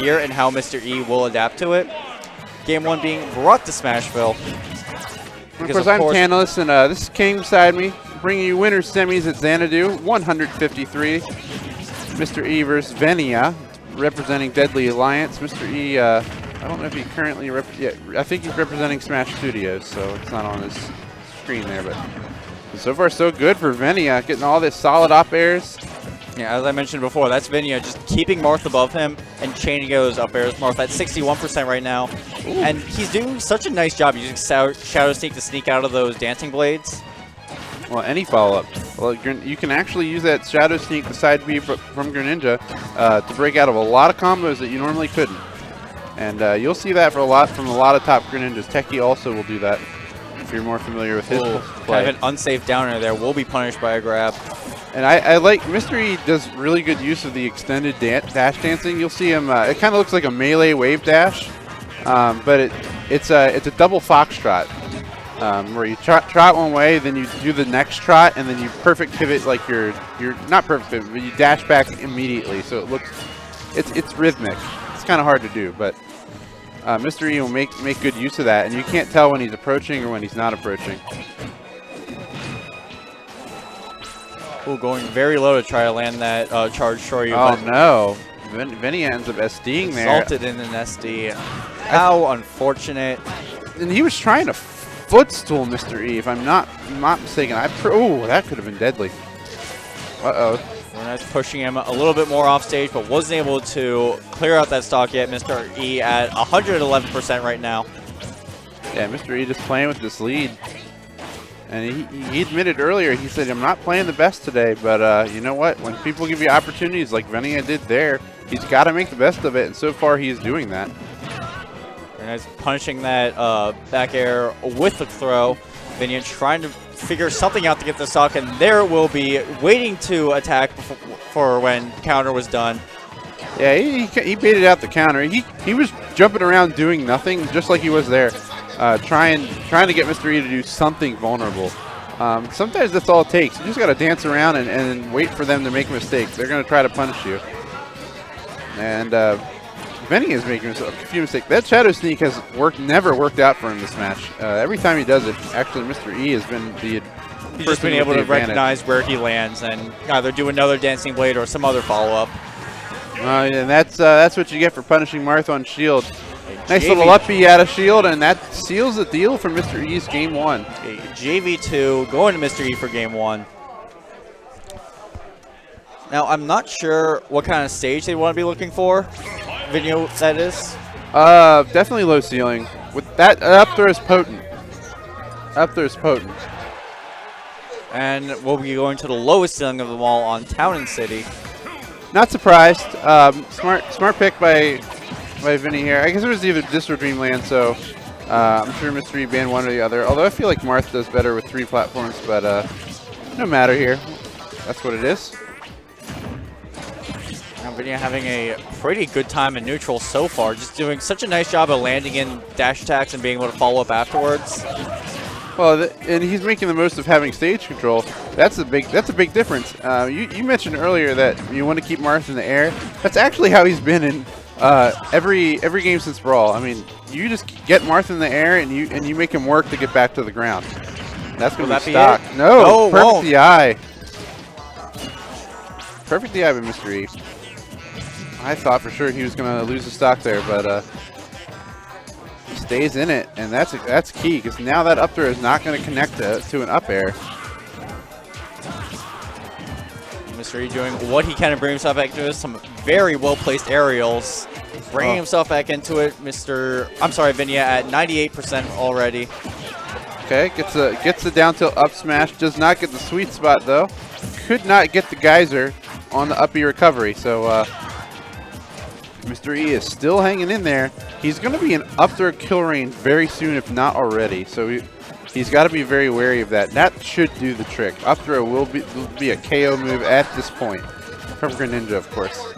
here and how Mr.E will adapt to it. Game 1 being brought to Smashville. Of course, I'm Tantalus, and this is King beside me, bringing you winner's semis at Xanadu, 153. Mr.E versus Venia, representing Deadly Alliance. Mr.E, I don't know if he currently I think he's representing Smash Studios, so it's not on his screen there, but so far so good for Venia, getting all this solid up airs. Yeah, as I mentioned before, that's Venia just keeping Marth above him and chaining those up airs. Marth at 61% right now. Ooh. And he's doing such a nice job using Shadow Sneak to sneak out of those dancing blades. Well, any follow-up. Well, you can actually use that Shadow Sneak, the side B from Greninja, to break out of a lot of combos that you normally couldn't. And you'll see that from a lot of top Greninjas. Techie also will do that if you're more familiar with his play. Kind of an unsafe downer there. Will be punished by a grab. And I like Mr.E does really good use of the extended dash dancing. You'll see him. It kind of looks like a melee wave dash, but it's a double foxtrot where you trot one way, then you do the next trot, and then you perfect pivot like you're not perfect pivot, but you dash back immediately. So it looks it's rhythmic. It's kind of hard to do, but Mr.E will make good use of that, and you can't tell when he's approaching or when he's not approaching. Ooh, going very low to try to land that charge Shoryu. Oh no, Venia ends up SDing there. Salted in an SD. How unfortunate. And he was trying to footstool Mr.E, if I'm not mistaken. Oh, that could have been deadly. Uh-oh. That's pushing him a little bit more off stage, but wasn't able to clear out that stock yet. Mr.E at 111% right now. Yeah, Mr.E just playing with this lead. And he admitted earlier, he said, I'm not playing the best today, but you know what? When people give you opportunities like Venia did there, he's got to make the best of it, and so far he is doing that. And he's punishing that back air with the throw. Venia trying to figure something out to get the stock, and there it will be, waiting to attack for when counter was done. Yeah, he baited out the counter. He was jumping around doing nothing, just like he was there. Trying to get Mr.E to do something vulnerable. Sometimes that's all it takes. You just got to dance around and wait for them to make mistakes. They're going to try to punish you. And Venia is making a few mistakes. That Shadow Sneak has never worked out for him this match. Every time he does it, actually Mr.E has been the He's just been able to recognize where he lands and either do another dancing blade or some other follow-up. And that's what you get for punishing Marth on shield. Nice little up B out of shield, and that seals the deal for Mr.E's game 1. JV2 going to Mr.E for game 1. Now, I'm not sure what kind of stage they want to be looking for. Video, that is. Definitely low ceiling. With that, up throw is potent. Up throw is potent. And we'll be going to the lowest ceiling of them all on Town and City. Not surprised. Smart pick by Venia here. I guess it was either this or Dreamland, so I'm sure Mr.E banned one or the other. Although I feel like Marth does better with 3 platforms, but no matter here. That's what it is. Now Venia having a pretty good time in neutral so far. Just doing such a nice job of landing in dash attacks and being able to follow up afterwards. Well, and he's making the most of having stage control. That's a big difference. You mentioned earlier that you want to keep Marth in the air. That's actually how he's been in every game since Brawl. I mean, you just get Marth in the air and you make him work to get back to the ground. That's going to be stock. No, perfect DI. Perfect DI by Mr.E. I thought for sure he was going to lose the stock there, but stays in it, and that's key because now that up throw is not going to connect to an up air. Mr.E doing what he can to bring himself back into it. Some very well placed aerials, bringing himself back into it. Venia at 98% already. Okay, gets the down tilt up smash. Does not get the sweet spot though. Could not get the geyser on the up B recovery. So Mr.E is still hanging in there. He's going to be in up throw kill range very soon, if not already. So he's got to be very wary of that. That should do the trick. Up throw will be a KO move at this point from Greninja, of course.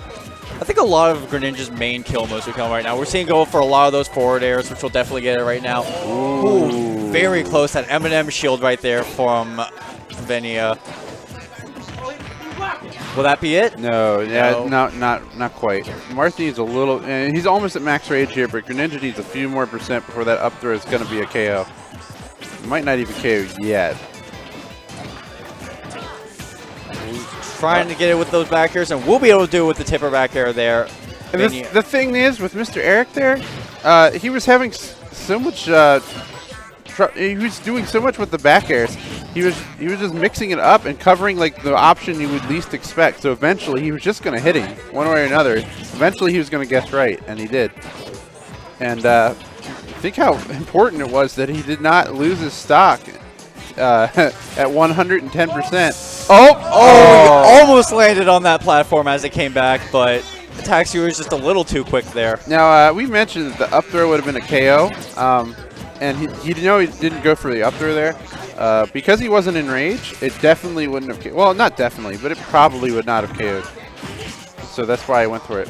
I think a lot of Greninja's main kill moves will come right now. We're seeing go for a lot of those forward airs, which will definitely get it right now. Ooh, very close. That M&M shield right there from Venia. Will that be it? No, yeah, not quite. Marth needs a little, and he's almost at max rage here, but Greninja needs a few more percent before that up throw is going to be a KO. Might not even KO yet. Trying to get it with those back airs, and we'll be able to do it with the tipper back air there. And the thing is, with Mr. Eric there, he was having so much, he was doing so much with the back airs. He was just mixing it up and covering like the option you would least expect. So eventually he was just going to hit him one way or another. Eventually he was going to guess right, and he did. And think how important it was that he did not lose his stock at 110%. Oh! Almost landed on that platform as it came back, but Taxi was just a little too quick there. Now, we mentioned that the up throw would have been a KO, and he didn't go for the up throw there. Because he wasn't in rage, it definitely wouldn't have KO'd. Well, not definitely, but it probably would not have KO'd. So that's why I went for it.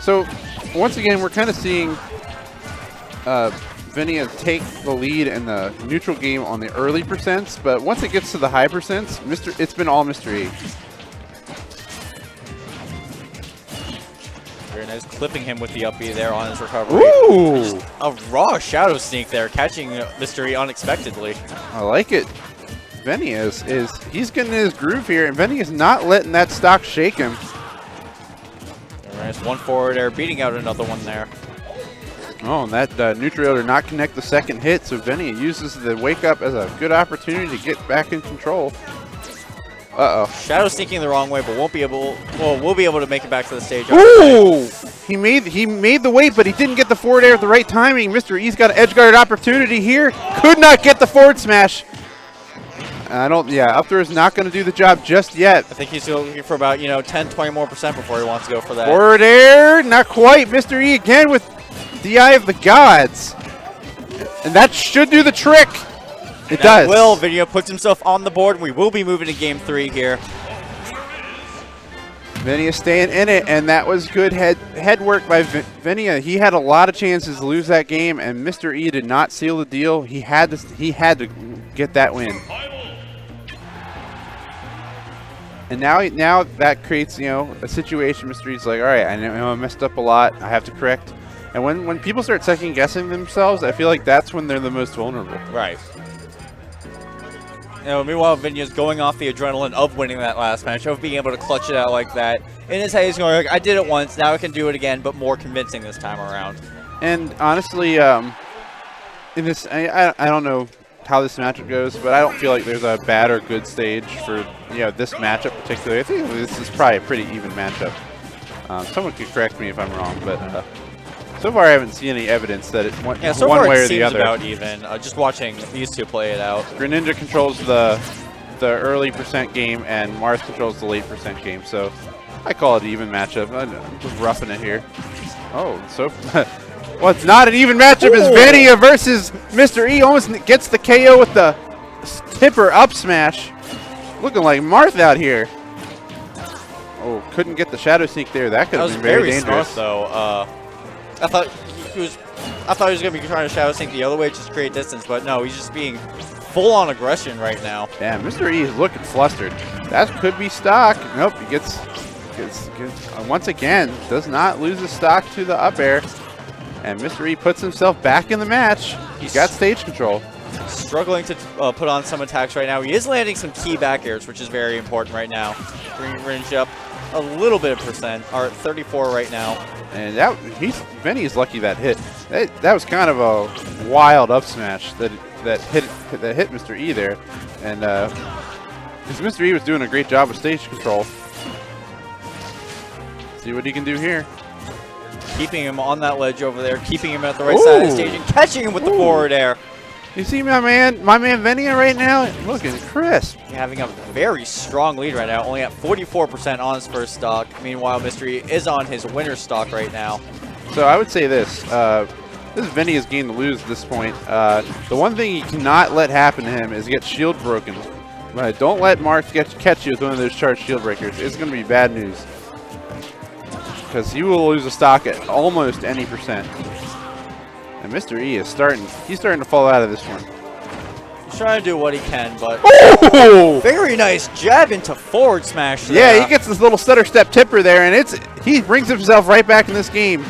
So, once again, we're kind of seeing Venia take the lead in the neutral game on the early percents, but once it gets to the high percents, it's been all Mr.E. Very nice, clipping him with the up B there on his recovery. Ooh! Just a raw shadow sneak there, catching Mr.E unexpectedly. I like it. Venia he's getting in his groove here, and Venia's not letting that stock shake him. Very nice, one forward air, beating out another one there. Oh, and that neutral air did not connect the second hit, so Venia uses the wake up as a good opportunity to get back in control. Uh-oh. Shadow sneaking the wrong way, but we'll be able to make it back to the stage. Ooh! He made the weight, but he didn't get the forward air at the right timing. Mr.E's got an edge guard opportunity here. Could not get the forward smash. Up throw is not going to do the job just yet. I think he's looking for about, 10, 20 more percent before he wants to go for that. Forward air, not quite. Mr.E again with the eye of the gods. And that should do the trick. It does. Will. Venia puts himself on the board. We will be moving to game 3 here. Venia staying in it, and that was good head work by Venia. He had a lot of chances to lose that game, and Mr.E did not seal the deal. He had to get that win. And now that creates, a situation. Mr.E's like, all right, I know I messed up a lot. I have to correct. And when people start second guessing themselves, I feel like that's when they're the most vulnerable. Right. Meanwhile, Venia's going off the adrenaline of winning that last match, of being able to clutch it out like that. In his head, he's going like, I did it once, now I can do it again, but more convincing this time around. And honestly, in this, I don't know how this matchup goes, but I don't feel like there's a bad or good stage for this matchup particularly. I think this is probably a pretty even matchup. Someone could correct me if I'm wrong, but so far I haven't seen any evidence that it went so one far way it or the seems other. About even. Just watching these two play it out. Greninja controls the early percent game, and Marth controls the late percent game. So I call it an even matchup. I'm just roughing it here. Oh, so well, it's not an even matchup. It's Venia versus Mr.E. Almost gets the KO with the tipper up smash. Looking like Marth out here. Oh, couldn't get the shadow sneak there. That could have been very dangerous. Smart, though. I thought he was going to be trying to shadow sneak the other way just to create distance, but no, he's just being full-on aggression right now. Damn, Mr.E is looking flustered. That could be stock. Nope, he gets once again, does not lose his stock to the up air. And Mr.E puts himself back in the match. He's got stage control. Struggling to put on some attacks right now. He is landing some key back airs, which is very important right now. Bringing range up a little bit of percent, are at 34 right now. And Venia's lucky that hit. That was kind of a wild up smash that hit Mr.E there, and because Mr.E was doing a great job with stage control. See what he can do here. Keeping him on that ledge over there, keeping him at the right side of the stage, and catching him with the forward air. You see my man Venia right now, looking crisp. Having a very strong lead right now, only at 44% on his first stock. Meanwhile, Mr.E is on his winner stock right now. So I would say this. This is Venia's game to lose at this point. The one thing you cannot let happen to him is get shield broken. Don't let Marth catch you with one of those charged shield breakers. It's going to be bad news. Because he will lose a stock at almost any percent. And Mr.E is starting to fall out of this one. He's trying to do what he can, but Oh! very nice jab into forward smash there. Yeah, he gets this little stutter step tipper there, and he brings himself right back in this game.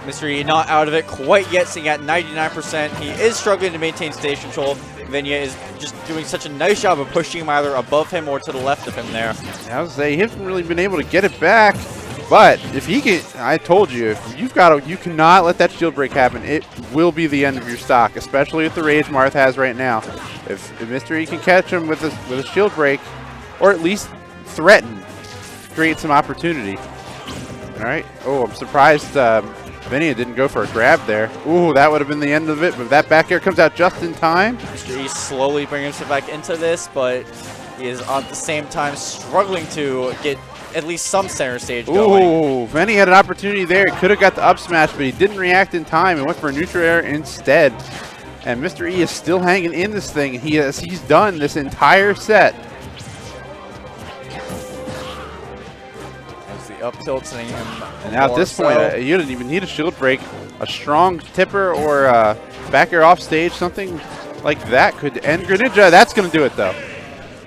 Mr.E not out of it quite yet, sitting at 99%. He is struggling to maintain stage control. Venia is just doing such a nice job of pushing him either above him or to the left of him there. I would say he hasn't really been able to get it back, but if he can, I told you, if you cannot let that shield break happen. It will be the end of your stock, especially with the rage Marth has right now. If Mr.E can catch him with a shield break, or at least threaten, create some opportunity. All right. Oh, I'm surprised Venia didn't go for a grab there. Ooh, that would have been the end of it, but that back air comes out just in time. Mr.E slowly bringing himself back into this, but he is at the same time struggling to get at least some center stage going. Ooh, Venia had an opportunity there. He could have got the up smash, but he didn't react in time and went for a neutral air instead. And Mr.E is still hanging in this thing. He's done this entire set. Up tilt, sending him. And now at this point, you didn't even need a shield break. A strong tipper or back air off stage, something like that could end Greninja. That's going to do it, though.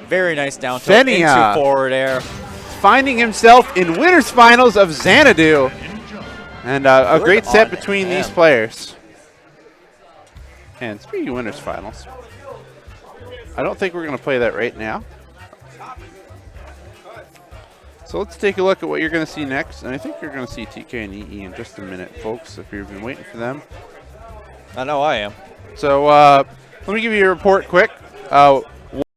Very nice down tilt into forward air. Finding himself in winners finals of Xanadu. And a great set between these players. And speaking of winners finals, I don't think we're going to play that right now. So let's take a look at what you're going to see next. And I think you're going to see TK and EE in just a minute, folks, if you've been waiting for them. I know I am. So let me give you a report quick.